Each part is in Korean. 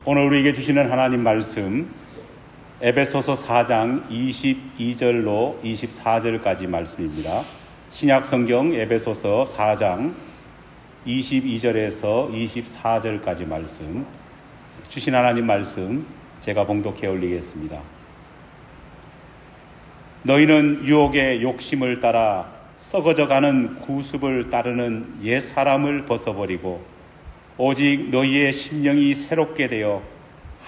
오늘 우리에게 주시는 하나님 말씀 에베소서 4장 22절로 24절까지 말씀입니다. 신약성경 에베소서 4장 22절에서 24절까지 말씀, 주신 하나님 말씀 제가 봉독해 올리겠습니다. 너희는 유혹의 욕심을 따라 썩어져가는 구습을 따르는 옛 사람을 벗어버리고 오직 너희의 심령이 새롭게 되어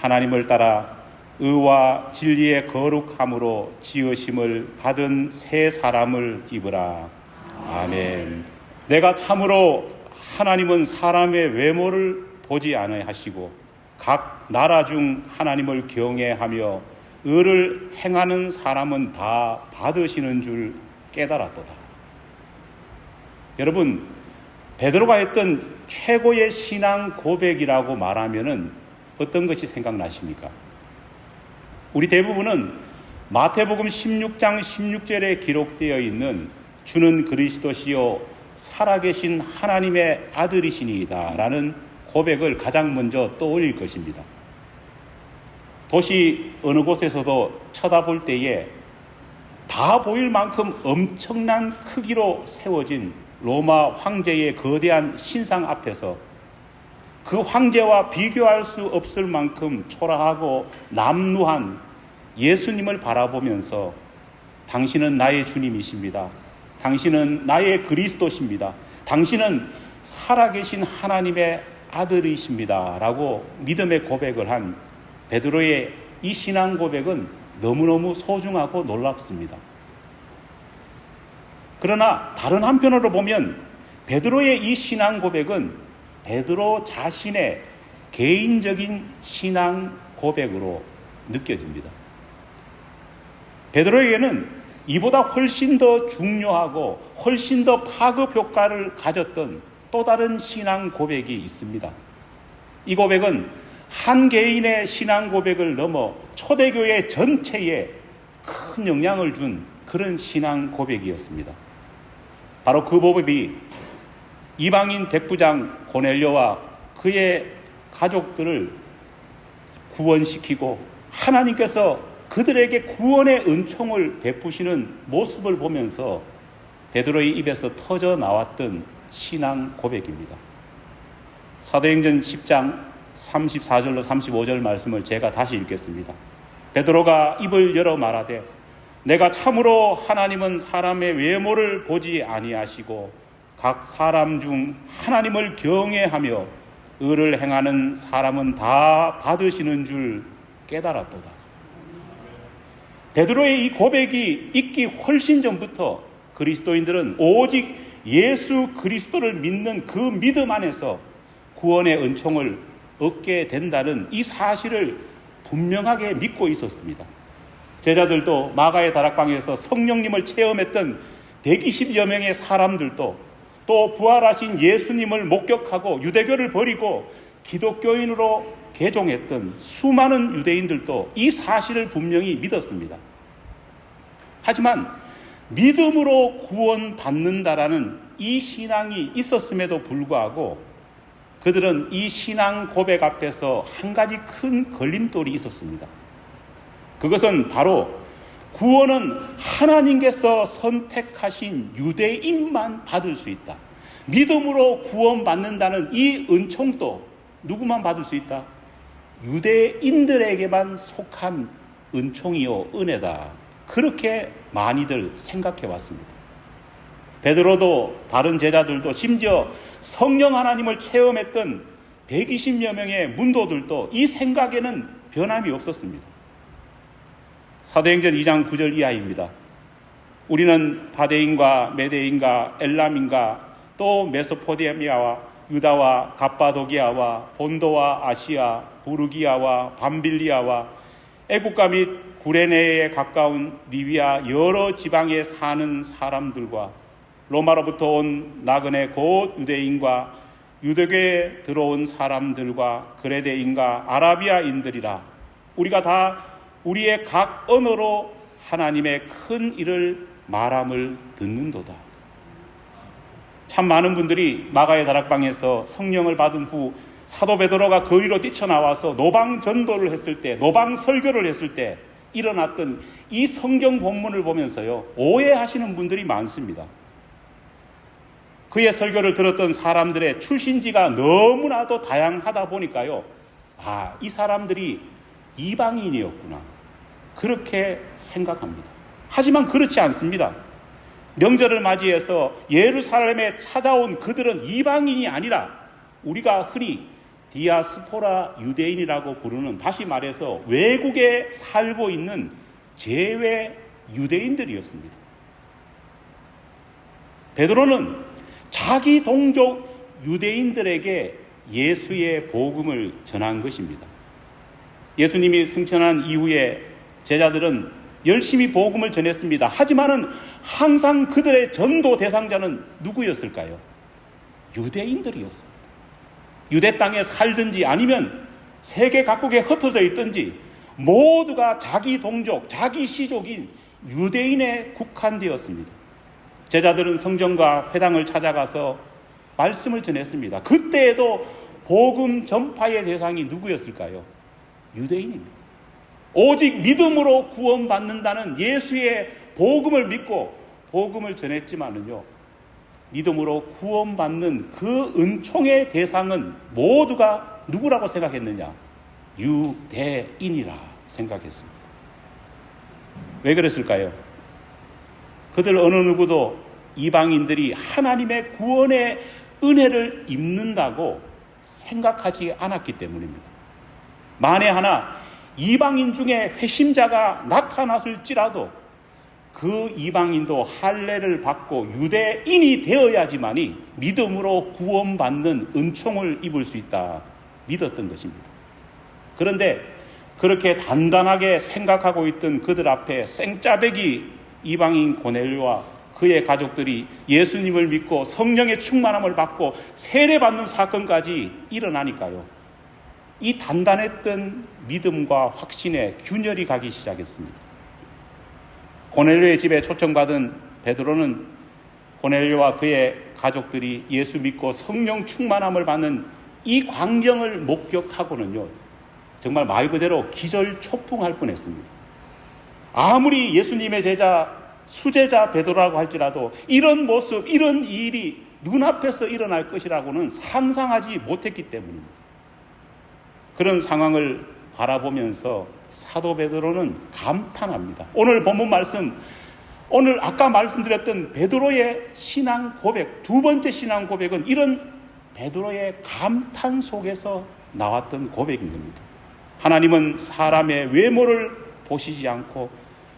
하나님을 따라 의와 진리의 거룩함으로 지으심을 받은 새 사람을 입으라. 아멘. 내가 참으로 하나님은 사람의 외모를 보지 아니하시고 각 나라 중 하나님을 경외하며 의를 행하는 사람은 다 받으시는 줄 깨달았도다. 여러분, 베드로가 했던 최고의 신앙 고백이라고 말하면은 어떤 것이 생각나십니까? 우리 대부분은 마태복음 16장 16절에 기록되어 있는 주는 그리스도시요 살아계신 하나님의 아들이시니이다 라는 고백을 가장 먼저 떠올릴 것입니다. 도시 어느 곳에서도 쳐다볼 때에 다 보일 만큼 엄청난 크기로 세워진 로마 황제의 거대한 신상 앞에서 그 황제와 비교할 수 없을 만큼 초라하고 남루한 예수님을 바라보면서 당신은 나의 주님이십니다. 당신은 나의 그리스도십니다. 당신은 살아계신 하나님의 아들이십니다. 라고 믿음의 고백을 한 베드로의 이 신앙 고백은 너무너무 소중하고 놀랍습니다. 그러나 다른 한편으로 보면 베드로의 이 신앙 고백은 베드로 자신의 개인적인 신앙 고백으로 느껴집니다. 베드로에게는 이보다 훨씬 더 중요하고 훨씬 더 파급 효과를 가졌던 또 다른 신앙 고백이 있습니다. 이 고백은 한 개인의 신앙 고백을 넘어 초대교회 전체에 큰 영향을 준 그런 신앙 고백이었습니다. 바로 그 고백이 이방인 백부장 고넬료와 그의 가족들을 구원시키고 하나님께서 그들에게 구원의 은총을 베푸시는 모습을 보면서 베드로의 입에서 터져 나왔던 신앙 고백입니다. 사도행전 10장 34절로 35절 말씀을 제가 다시 읽겠습니다. 베드로가 입을 열어 말하되 내가 참으로 하나님은 사람의 외모를 보지 아니하시고 각 사람 중 하나님을 경외하며 의를 행하는 사람은 다 받으시는 줄 깨달았도다. 베드로의 이 고백이 있기 훨씬 전부터 그리스도인들은 오직 예수 그리스도를 믿는 그 믿음 안에서 구원의 은총을 얻게 된다는 이 사실을 분명하게 믿고 있었습니다. 제자들도 마가의 다락방에서 성령님을 체험했던 120여 명의 사람들도 또 부활하신 예수님을 목격하고 유대교를 버리고 기독교인으로 개종했던 수많은 유대인들도 이 사실을 분명히 믿었습니다. 하지만 믿음으로 구원받는다라는 이 신앙이 있었음에도 불구하고 그들은 이 신앙 고백 앞에서 한 가지 큰 걸림돌이 있었습니다. 그것은 바로 구원은 하나님께서 선택하신 유대인만 받을 수 있다. 믿음으로 구원받는다는 이 은총도 누구만 받을 수 있다? 유대인들에게만 속한 은총이요 은혜다. 그렇게 많이들 생각해 왔습니다. 베드로도 다른 제자들도 심지어 성령 하나님을 체험했던 120여 명의 문도들도 이 생각에는 변함이 없었습니다. 사도행전 2장 9절 이하입니다. 우리는 바데인과 메데인과 엘람인과 또 메소포타미아와 유다와 갑바도기아와 본도와 아시아, 부르기아와 밤빌리아와 애국가 및 구레네에 가까운 리비아 여러 지방에 사는 사람들과 로마로부터 온 나그네 곧 유대인과 유대교에 들어온 사람들과 그레데인과 아라비아인들이라 우리가 다 우리의 각 언어로 하나님의 큰 일을 말함을 듣는도다. 참 많은 분들이 마가의 다락방에서 성령을 받은 후 사도 베드로가 거리로 뛰쳐나와서 노방 전도를 했을 때, 노방 설교를 했을 때 일어났던 이 성경 본문을 보면서요, 오해하시는 분들이 많습니다. 그의 설교를 들었던 사람들의 출신지가 너무나도 다양하다 보니까요, 이 사람들이 이방인이었구나, 그렇게 생각합니다. 하지만 그렇지 않습니다. 명절을 맞이해서 예루살렘에 찾아온 그들은 이방인이 아니라 우리가 흔히 디아스포라 유대인이라고 부르는, 다시 말해서 외국에 살고 있는 재외 유대인들이었습니다. 베드로는 자기 동족 유대인들에게 예수의 복음을 전한 것입니다. 예수님이 승천한 이후에 제자들은 열심히 복음을 전했습니다. 하지만은 항상 그들의 전도 대상자는 누구였을까요? 유대인들이었습니다. 유대 땅에 살든지 아니면 세계 각국에 흩어져 있든지 모두가 자기 동족, 자기 시족인 유대인에 국한되었습니다. 제자들은 성전과 회당을 찾아가서 말씀을 전했습니다. 그때에도 복음 전파의 대상이 누구였을까요? 유대인입니다. 오직 믿음으로 구원받는다는 예수의 복음을 믿고 복음을 전했지만은요, 믿음으로 구원받는 그 은총의 대상은 모두가 누구라고 생각했느냐? 유대인이라 생각했습니다. 왜 그랬을까요? 그들 어느 누구도 이방인들이 하나님의 구원의 은혜를 입는다고 생각하지 않았기 때문입니다. 만에 하나 이방인 중에 회심자가 나타났을지라도 그 이방인도 할례를 받고 유대인이 되어야지만이 믿음으로 구원받는 은총을 입을 수 있다 믿었던 것입니다. 그런데 그렇게 단단하게 생각하고 있던 그들 앞에 생짜배기 이방인 고넬료와 그의 가족들이 예수님을 믿고 성령의 충만함을 받고 세례받는 사건까지 일어나니까요, 이 단단했던 믿음과 확신에 균열이 가기 시작했습니다. 고넬료의 집에 초청받은 베드로는 고넬료와 그의 가족들이 예수 믿고 성령 충만함을 받는 이 광경을 목격하고는요, 정말 말 그대로 기절초풍할 뻔했습니다. 아무리 예수님의 제자, 수제자 베드로라고 할지라도 이런 모습, 이런 일이 눈앞에서 일어날 것이라고는 상상하지 못했기 때문입니다. 그런 상황을 바라보면서 사도 베드로는 감탄합니다. 오늘 본문 말씀, 오늘 아까 말씀드렸던 베드로의 신앙 고백, 두 번째 신앙 고백은 이런 베드로의 감탄 속에서 나왔던 고백인 겁니다. 하나님은 사람의 외모를 보시지 않고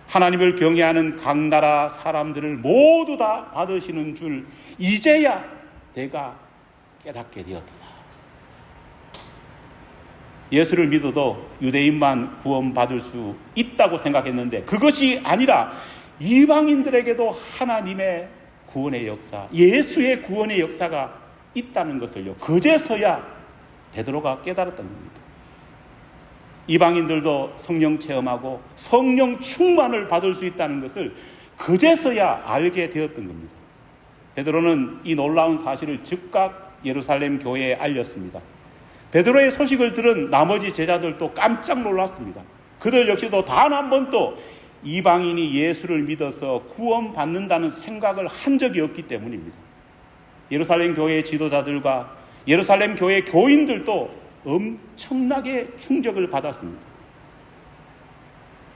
하나님을 경외하는 각 나라 사람들을 모두 다 받으시는 줄 이제야 내가 깨닫게 되었다. 예수를 믿어도 유대인만 구원받을 수 있다고 생각했는데 그것이 아니라 이방인들에게도 하나님의 구원의 역사, 예수의 구원의 역사가 있다는 것을요, 그제서야 베드로가 깨달았던 겁니다. 이방인들도 성령 체험하고 성령 충만을 받을 수 있다는 것을 그제서야 알게 되었던 겁니다. 베드로는 이 놀라운 사실을 즉각 예루살렘 교회에 알렸습니다. 베드로의 소식을 들은 나머지 제자들도 깜짝 놀랐습니다. 그들 역시도 단 한 번도 이방인이 예수를 믿어서 구원받는다는 생각을 한 적이 없기 때문입니다. 예루살렘 교회의 지도자들과 예루살렘 교회 교인들도 엄청나게 충격을 받았습니다.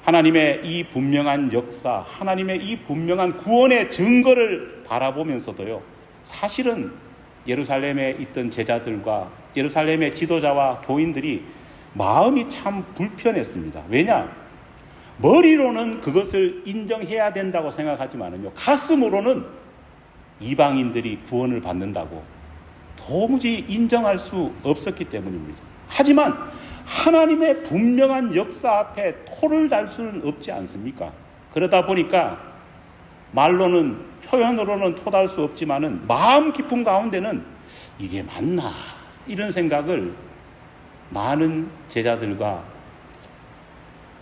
하나님의 이 분명한 역사, 하나님의 이 분명한 구원의 증거를 바라보면서도요, 사실은 예루살렘에 있던 제자들과 예루살렘의 지도자와 교인들이 마음이 참 불편했습니다. 왜냐? 머리로는 그것을 인정해야 된다고 생각하지만은요, 가슴으로는 이방인들이 구원을 받는다고 도무지 인정할 수 없었기 때문입니다. 하지만 하나님의 분명한 역사 앞에 토를 달 수는 없지 않습니까? 그러다 보니까 말로는, 표현으로는 토달 수 없지만은 마음 깊은 가운데는 이게 맞나? 이런 생각을 많은 제자들과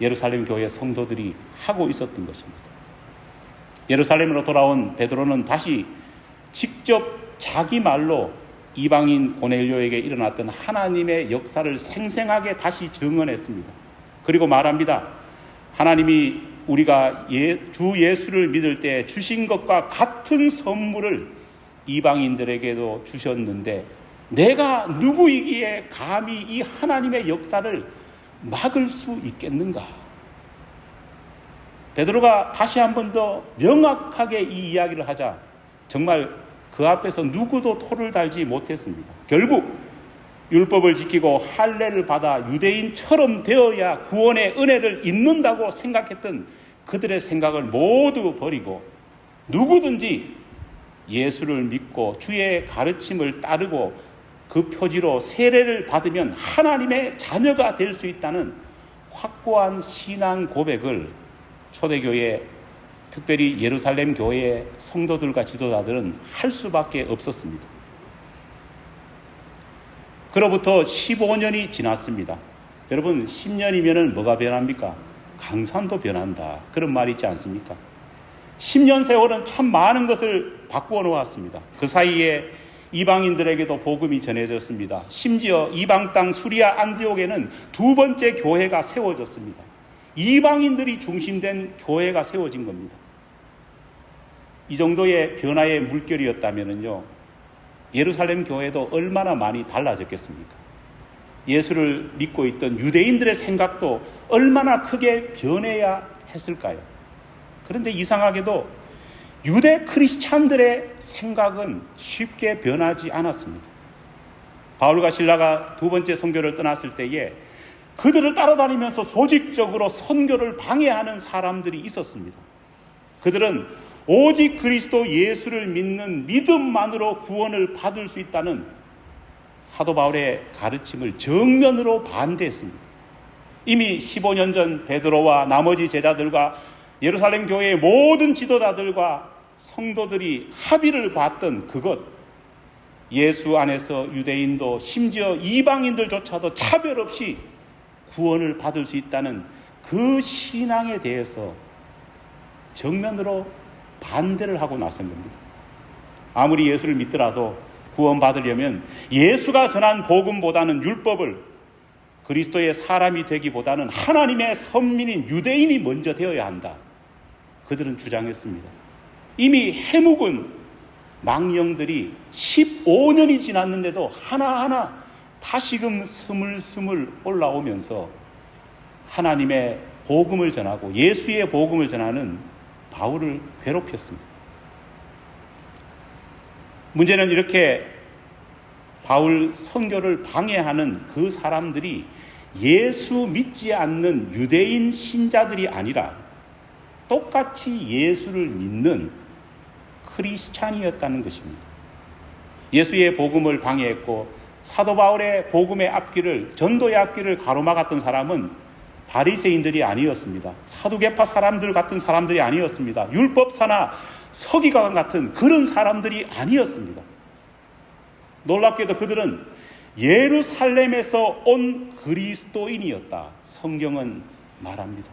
예루살렘 교회 성도들이 하고 있었던 것입니다. 예루살렘으로 돌아온 베드로는 다시 직접 자기 말로 이방인 고넬료에게 일어났던 하나님의 역사를 생생하게 다시 증언했습니다. 그리고 말합니다. 하나님이 우리가 주 예수를 믿을 때 주신 것과 같은 선물을 이방인들에게도 주셨는데 내가 누구이기에 감히 이 하나님의 역사를 막을 수 있겠는가? 베드로가 다시 한 번 더 명확하게 이 이야기를 하자 정말 그 앞에서 누구도 토를 달지 못했습니다. 결국 율법을 지키고 할례를 받아 유대인처럼 되어야 구원의 은혜를 입는다고 생각했던 그들의 생각을 모두 버리고 누구든지 예수를 믿고 주의 가르침을 따르고 그 표지로 세례를 받으면 하나님의 자녀가 될 수 있다는 확고한 신앙 고백을 초대교회, 특별히 예루살렘 교회의 성도들과 지도자들은 할 수밖에 없었습니다. 그로부터 15년이 지났습니다. 여러분, 10년이면 뭐가 변합니까? 강산도 변한다. 그런 말이 있지 않습니까? 10년 세월은 참 많은 것을 바꾸어 놓았습니다. 그 사이에 이방인들에게도 복음이 전해졌습니다. 심지어 이방 땅 수리아 안디옥에는 두 번째 교회가 세워졌습니다. 이방인들이 중심된 교회가 세워진 겁니다. 이 정도의 변화의 물결이었다면요, 예루살렘 교회도 얼마나 많이 달라졌겠습니까? 예수를 믿고 있던 유대인들의 생각도 얼마나 크게 변해야 했을까요? 그런데 이상하게도 유대 크리스찬들의 생각은 쉽게 변하지 않았습니다. 바울과 실라가 두 번째 선교를 떠났을 때에 그들을 따라다니면서 조직적으로 선교를 방해하는 사람들이 있었습니다. 그들은 오직 그리스도 예수를 믿는 믿음만으로 구원을 받을 수 있다는 사도 바울의 가르침을 정면으로 반대했습니다. 이미 15년 전 베드로와 나머지 제자들과 예루살렘 교회의 모든 지도자들과 성도들이 합의를 봤던 그것, 예수 안에서 유대인도 심지어 이방인들조차도 차별 없이 구원을 받을 수 있다는 그 신앙에 대해서 정면으로 반대를 하고 나선 겁니다. 아무리 예수를 믿더라도 구원받으려면 예수가 전한 복음보다는 율법을, 그리스도의 사람이 되기보다는 하나님의 선민인 유대인이 먼저 되어야 한다. 그들은 주장했습니다. 이미 해묵은 망령들이 15년이 지났는데도 하나하나 다시금 스물스물 올라오면서 하나님의 복음을 전하고 예수의 복음을 전하는 바울을 괴롭혔습니다. 문제는 이렇게 바울 선교를 방해하는 그 사람들이 예수 믿지 않는 유대인 신자들이 아니라 똑같이 예수를 믿는 크리스찬이었다는 것입니다. 예수의 복음을 방해했고 사도 바울의 복음의 앞길을, 전도의 앞길을 가로막았던 사람은 바리새인들이 아니었습니다. 사두개파 사람들 같은 사람들이 아니었습니다. 율법사나 서기관 같은 그런 사람들이 아니었습니다. 놀랍게도 그들은 예루살렘에서 온 그리스도인이었다. 성경은 말합니다.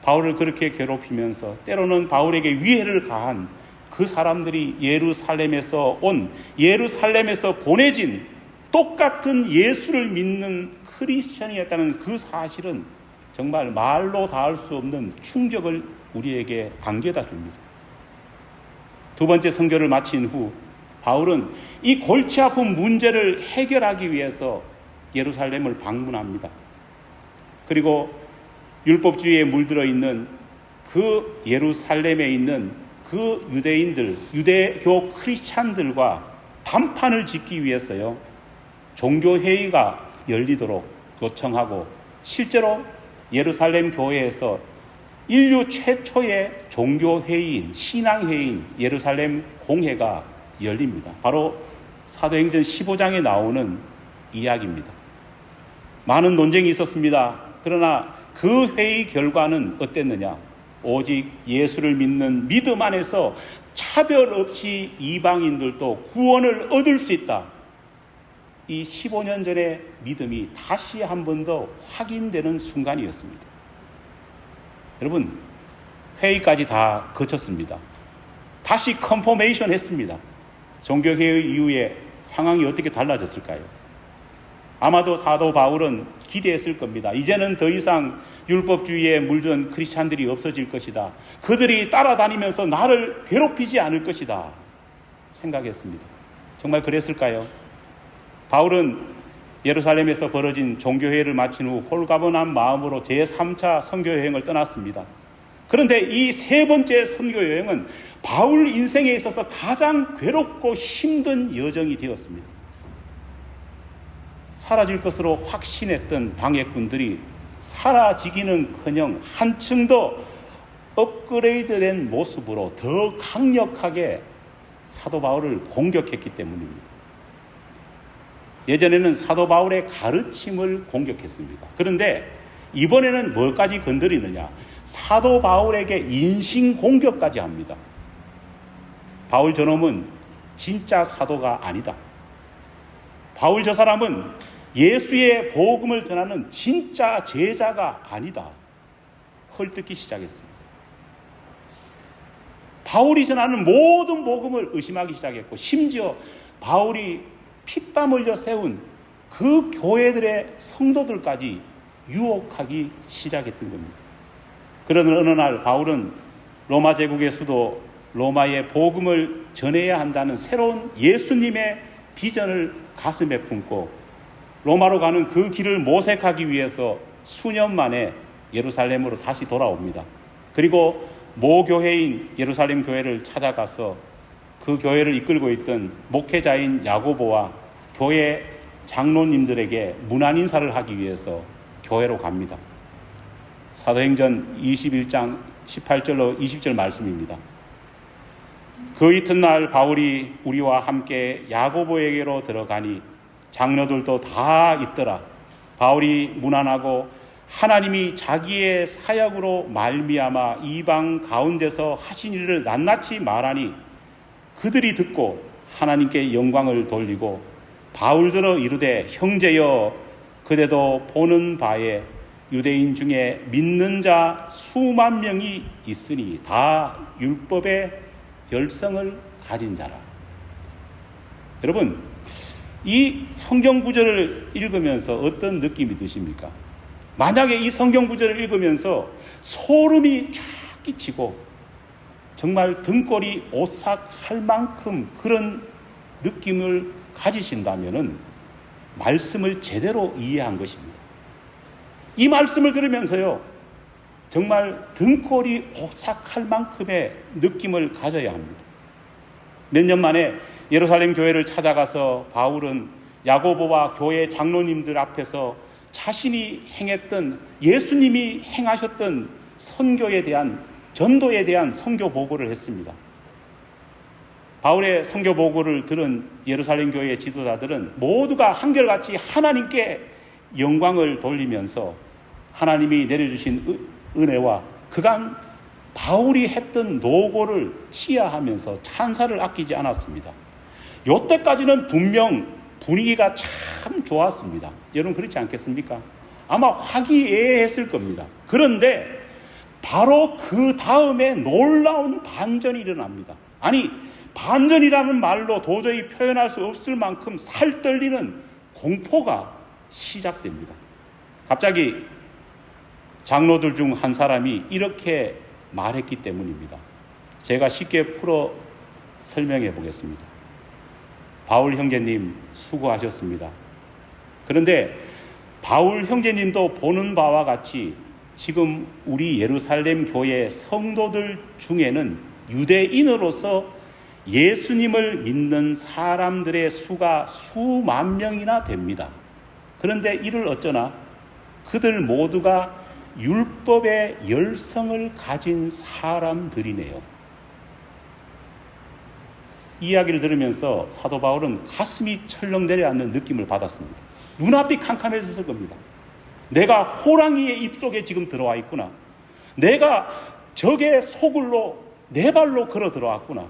바울을 그렇게 괴롭히면서 때로는 바울에게 위해를 가한 그 사람들이 예루살렘에서 보내진 똑같은 예수를 믿는 크리스천이었다는 그 사실은 정말 말로 닿을 수 없는 충격을 우리에게 안겨다 줍니다. 두 번째 선교를 마친 후 바울은 이 골치 아픈 문제를 해결하기 위해서 예루살렘을 방문합니다. 그리고 율법주의에 물들어 있는 그 예루살렘에 있는 그 유대인들, 유대교 크리스찬들과 담판을 짓기 위해서요, 종교회의가 열리도록 요청하고 실제로 예루살렘 교회에서 인류 최초의 종교회의인, 신앙회의인 예루살렘 공회가 열립니다. 바로 사도행전 15장에 나오는 이야기입니다. 많은 논쟁이 있었습니다. 그러나 그 회의 결과는 어땠느냐? 오직 예수를 믿는 믿음 안에서 차별 없이 이방인들도 구원을 얻을 수 있다. 이 15년 전의 믿음이 다시 한 번 더 확인되는 순간이었습니다. 여러분, 회의까지 다 거쳤습니다. 다시 컨포메이션 했습니다. 종교개혁 이후에 상황이 어떻게 달라졌을까요? 아마도 사도 바울은 기대했을 겁니다. 이제는 더 이상 율법주의에 물든 크리스찬들이 없어질 것이다. 그들이 따라다니면서 나를 괴롭히지 않을 것이다 생각했습니다. 정말 그랬을까요? 바울은 예루살렘에서 벌어진 종교회의를 마친 후 홀가분한 마음으로 제3차 선교여행을 떠났습니다. 그런데 이 세 번째 선교여행은 바울 인생에 있어서 가장 괴롭고 힘든 여정이 되었습니다. 사라질 것으로 확신했던 방해꾼들이 사라지기는커녕 한층 더 업그레이드된 모습으로 더 강력하게 사도 바울을 공격했기 때문입니다. 예전에는 사도 바울의 가르침을 공격했습니다. 그런데 이번에는 뭐까지 건드리느냐? 사도 바울에게 인신공격까지 합니다. 바울 저놈은 진짜 사도가 아니다. 바울 저 사람은 예수의 복음을 전하는 진짜 제자가 아니다. 헐뜯기 시작했습니다. 바울이 전하는 모든 복음을 의심하기 시작했고, 심지어 바울이 피땀 흘려 세운 그 교회들의 성도들까지 유혹하기 시작했던 겁니다. 그러던 어느 날 바울은 로마 제국의 수도 로마의 복음을 전해야 한다는 새로운 예수님의 비전을 가슴에 품고 로마로 가는 그 길을 모색하기 위해서 수년 만에 예루살렘으로 다시 돌아옵니다. 그리고 모교회인 예루살렘 교회를 찾아가서 그 교회를 이끌고 있던 목회자인 야고보와 교회 장로님들에게 문안 인사를 하기 위해서 교회로 갑니다. 사도행전 21장 18절로 20절 말씀입니다. 그 이튿날 바울이 우리와 함께 야고보에게로 들어가니 장로들도 다 있더라. 바울이 문안하고 하나님이 자기의 사역으로 말미암아 이방 가운데서 하신 일을 낱낱이 말하니 그들이 듣고 하나님께 영광을 돌리고 바울들어 이르되 형제여 그대도 보는 바에 유대인 중에 믿는 자 수만 명이 있으니 다 율법의 열성을 가진 자라. 여러분, 이 성경 구절을 읽으면서 어떤 느낌이 드십니까? 만약에 이 성경 구절을 읽으면서 소름이 쫙 끼치고 정말 등골이 오싹할 만큼 그런 느낌을 가지신다면은 말씀을 제대로 이해한 것입니다. 이 말씀을 들으면서요, 정말 등골이 오싹할 만큼의 느낌을 가져야 합니다. 몇 년 만에 예루살렘 교회를 찾아가서 바울은 야고보와 교회 장로님들 앞에서 자신이 행했던, 예수님이 행하셨던 선교에 대한, 전도에 대한 선교 보고를 했습니다. 바울의 선교 보고를 들은 예루살렘 교회의 지도자들은 모두가 한결같이 하나님께 영광을 돌리면서 하나님이 내려주신 은혜와 그간 바울이 했던 노고를 치하하면서 찬사를 아끼지 않았습니다. 이때까지는 분명 분위기가 참 좋았습니다. 여러분 그렇지 않겠습니까? 아마 화기애애했을 겁니다. 그런데 바로 그 다음에 놀라운 반전이 일어납니다. 아니, 반전이라는 말로 도저히 표현할 수 없을 만큼 살떨리는 공포가 시작됩니다. 갑자기 장로들 중 한 사람이 이렇게 말했기 때문입니다. 제가 쉽게 풀어 설명해 보겠습니다. 바울 형제님 수고하셨습니다. 그런데 바울 형제님도 보는 바와 같이 지금 우리 예루살렘 교회 성도들 중에는 유대인으로서 예수님을 믿는 사람들의 수가 수만 명이나 됩니다. 그런데 이를 어쩌나 그들 모두가 율법의 열성을 가진 사람들이네요. 이 이야기를 들으면서 사도 바울은 가슴이 철렁 내려앉는 느낌을 받았습니다. 눈앞이 캄캄해졌을 겁니다. 내가 호랑이의 입속에 지금 들어와 있구나. 내가 적의 소굴로 내 발로 걸어 들어왔구나.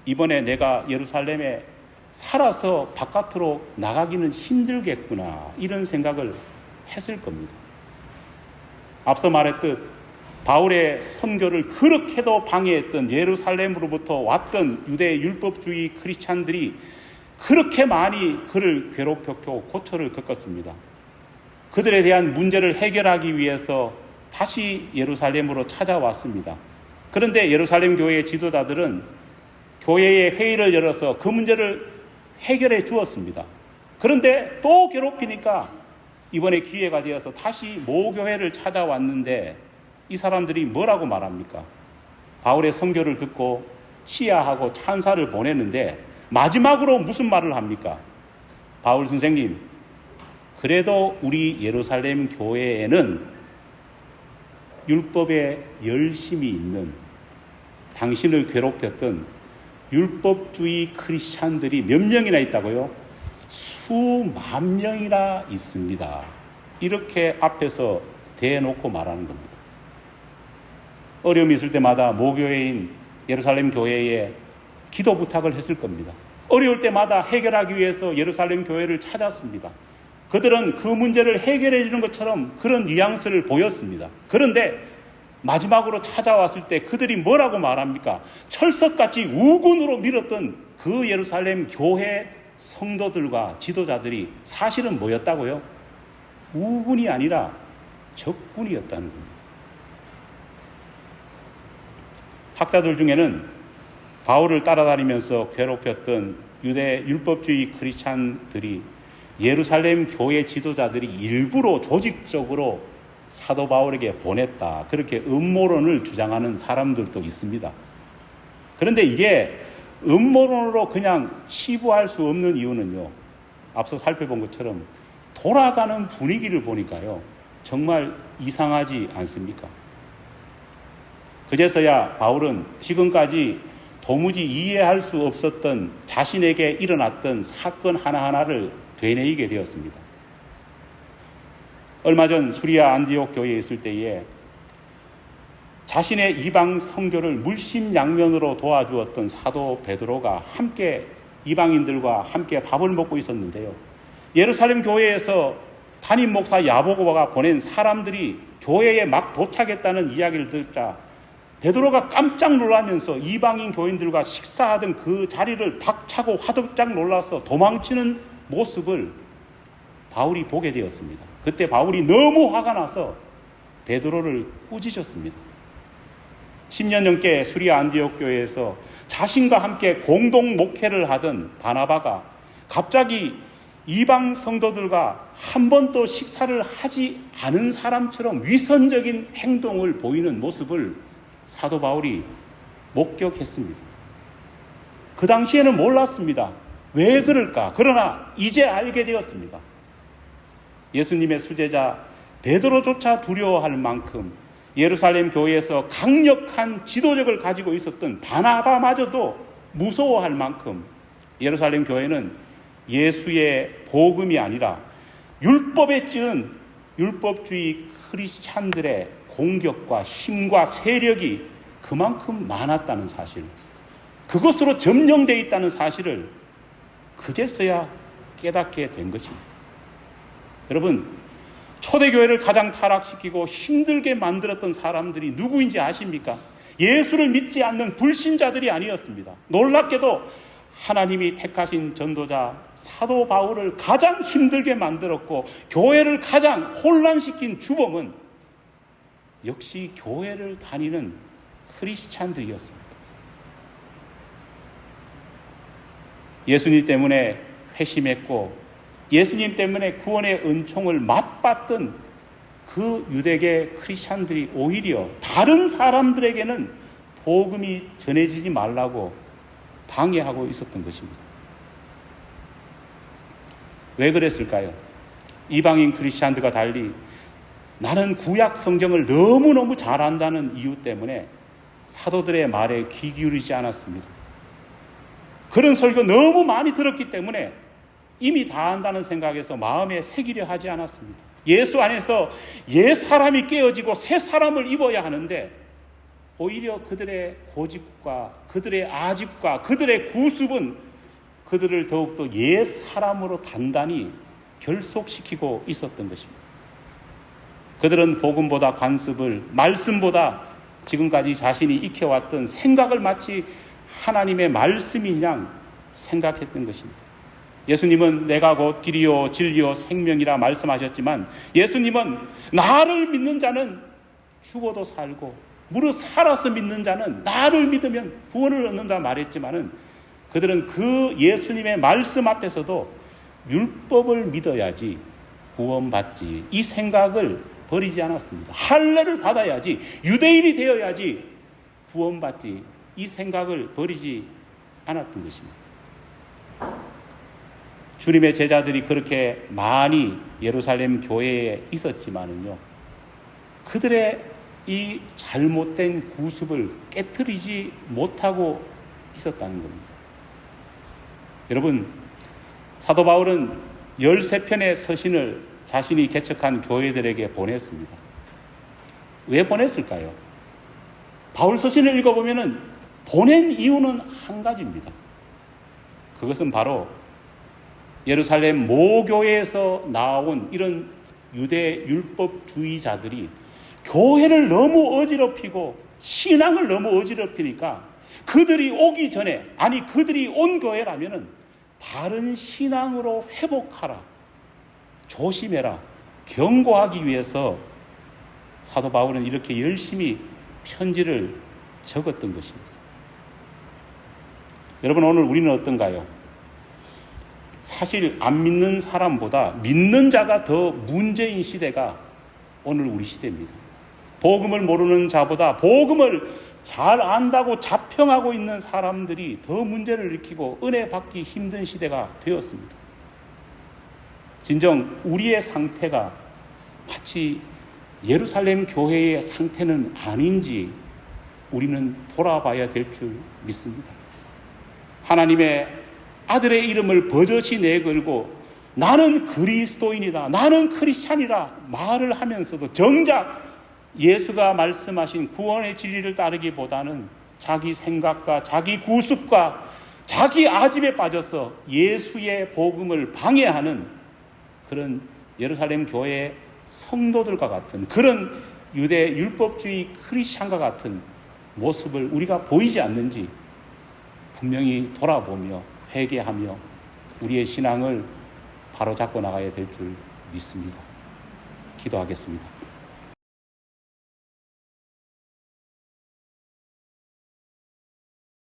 이번에 내가 예루살렘에 살아서 바깥으로 나가기는 힘들겠구나. 이런 생각을 했을 겁니다. 앞서 말했듯 바울의 선교를 그렇게도 방해했던 예루살렘으로부터 왔던 유대 율법주의 크리스찬들이 그렇게 많이 그를 괴롭혔고 고초를 겪었습니다. 그들에 대한 문제를 해결하기 위해서 다시 예루살렘으로 찾아왔습니다. 그런데 예루살렘 교회의 지도자들은 교회의 회의를 열어서 그 문제를 해결해 주었습니다. 그런데 또 괴롭히니까 이번에 기회가 되어서 다시 모교회를 찾아왔는데 이 사람들이 뭐라고 말합니까? 바울의 선교를 듣고 시야하고 찬사를 보냈는데 마지막으로 무슨 말을 합니까? 바울 선생님, 그래도 우리 예루살렘 교회에는 율법에 열심히 있는 당신을 괴롭혔던 율법주의 크리스찬들이 몇 명이나 있다고요? 수만 명이나 있습니다. 이렇게 앞에서 대놓고 말하는 겁니다. 어려움이 있을 때마다 모교회인 예루살렘 교회에 기도 부탁을 했을 겁니다. 어려울 때마다 해결하기 위해서 예루살렘 교회를 찾았습니다. 그들은 그 문제를 해결해 주는 것처럼 그런 뉘앙스를 보였습니다. 그런데 마지막으로 찾아왔을 때 그들이 뭐라고 말합니까? 철석같이 우군으로 밀었던 그 예루살렘 교회 성도들과 지도자들이 사실은 뭐였다고요? 우군이 아니라 적군이었다는 겁니다. 학자들 중에는 바울을 따라다니면서 괴롭혔던 유대 율법주의 크리스찬들이 예루살렘 교회 지도자들이 일부러 조직적으로 사도 바울에게 보냈다, 그렇게 음모론을 주장하는 사람들도 있습니다. 그런데 이게 음모론으로 그냥 치부할 수 없는 이유는요, 앞서 살펴본 것처럼 돌아가는 분위기를 보니까요 정말 이상하지 않습니까? 그제서야 바울은 지금까지 도무지 이해할 수 없었던 자신에게 일어났던 사건 하나하나를 되뇌이게 되었습니다. 얼마 전 수리아 안디옥 교회에 있을 때에 자신의 이방 선교를 물심양면으로 도와주었던 사도 베드로가 함께 이방인들과 함께 밥을 먹고 있었는데요, 예루살렘 교회에서 담임 목사 야고보가 보낸 사람들이 교회에 막 도착했다는 이야기를 듣자 베드로가 깜짝 놀라면서 이방인 교인들과 식사하던 그 자리를 박차고 화들짝 놀라서 도망치는 모습을 바울이 보게 되었습니다. 그때 바울이 너무 화가 나서 베드로를 꾸짖었습니다. 10년 넘게 수리아 안디옥 교회에서 자신과 함께 공동 목회를 하던 바나바가 갑자기 이방 성도들과 한 번도 식사를 하지 않은 사람처럼 위선적인 행동을 보이는 모습을 사도 바울이 목격했습니다. 그 당시에는 몰랐습니다. 왜 그럴까? 그러나 이제 알게 되었습니다. 예수님의 수제자 베드로조차 두려워할 만큼 예루살렘 교회에서 강력한 지도력을 가지고 있었던 바나바마저도 무서워할 만큼 예루살렘 교회는 예수의 복음이 아니라 율법에 찌은 율법주의 크리스찬들의 공격과 힘과 세력이 그만큼 많았다는 사실, 그것으로 점령되어 있다는 사실을 그제서야 깨닫게 된 것입니다. 여러분, 초대교회를 가장 타락시키고 힘들게 만들었던 사람들이 누구인지 아십니까? 예수를 믿지 않는 불신자들이 아니었습니다. 놀랍게도 하나님이 택하신 전도자 사도 바울을 가장 힘들게 만들었고 교회를 가장 혼란시킨 주범은 역시 교회를 다니는 크리스찬들이었습니다. 예수님 때문에 회심했고 예수님 때문에 구원의 은총을 맛봤던 그 유대계 크리스찬들이 오히려 다른 사람들에게는 복음이 전해지지 말라고 방해하고 있었던 것입니다. 왜 그랬을까요? 이방인 크리스찬들과 달리 나는 구약 성경을 너무너무 잘 안다는 이유 때문에 사도들의 말에 귀 기울이지 않았습니다. 그런 설교 너무 많이 들었기 때문에 이미 다 안다는 생각에서 마음에 새기려 하지 않았습니다. 예수 안에서 옛 사람이 깨어지고 새 사람을 입어야 하는데 오히려 그들의 고집과 그들의 아집과 그들의 구습은 그들을 더욱더 옛 사람으로 단단히 결속시키고 있었던 것입니다. 그들은 복음보다 관습을, 말씀보다 지금까지 자신이 익혀왔던 생각을 마치 하나님의 말씀인 양 생각했던 것입니다. 예수님은 내가 곧 길이요 진리요 생명이라 말씀하셨지만, 예수님은 나를 믿는 자는 죽어도 살고 무릇 살아서 믿는 자는 나를 믿으면 구원을 얻는다 말했지만은, 그들은 그 예수님의 말씀 앞에서도 율법을 믿어야지 구원받지, 이 생각을 버리지 않았습니다. 할례를 받아야지, 유대인이 되어야지 구원받지, 이 생각을 버리지 않았던 것입니다. 주님의 제자들이 그렇게 많이 예루살렘 교회에 있었지만은요, 그들의 이 잘못된 구습을 깨트리지 못하고 있었다는 겁니다. 여러분, 사도 바울은 13편의 서신을 자신이 개척한 교회들에게 보냈습니다. 왜 보냈을까요? 바울 서신을 읽어보면 보낸 이유는 한 가지입니다. 그것은 바로 예루살렘 모교회에서 나온 이런 유대 율법주의자들이 교회를 너무 어지럽히고 신앙을 너무 어지럽히니까, 그들이 오기 전에, 아니 그들이 온 교회라면은 바른 신앙으로 회복하라, 조심해라, 경고하기 위해서 사도 바울은 이렇게 열심히 편지를 적었던 것입니다. 여러분, 오늘 우리는 어떤가요? 사실 안 믿는 사람보다 믿는 자가 더 문제인 시대가 오늘 우리 시대입니다. 복음을 모르는 자보다 복음을 잘 안다고 자평하고 있는 사람들이 더 문제를 일으키고 은혜 받기 힘든 시대가 되었습니다. 진정 우리의 상태가 마치 예루살렘 교회의 상태는 아닌지 우리는 돌아봐야 될 줄 믿습니다. 하나님의 아들의 이름을 버젓이 내걸고 나는 그리스도인이다, 나는 크리스찬이다 말을 하면서도 정작 예수가 말씀하신 구원의 진리를 따르기보다는 자기 생각과 자기 구습과 자기 아집에 빠져서 예수의 복음을 방해하는 그런 예루살렘 교회의 성도들과 같은, 그런 유대 율법주의 크리스찬과 같은 모습을 우리가 보이지 않는지 분명히 돌아보며 회개하며 우리의 신앙을 바로잡고 나가야 될 줄 믿습니다. 기도하겠습니다.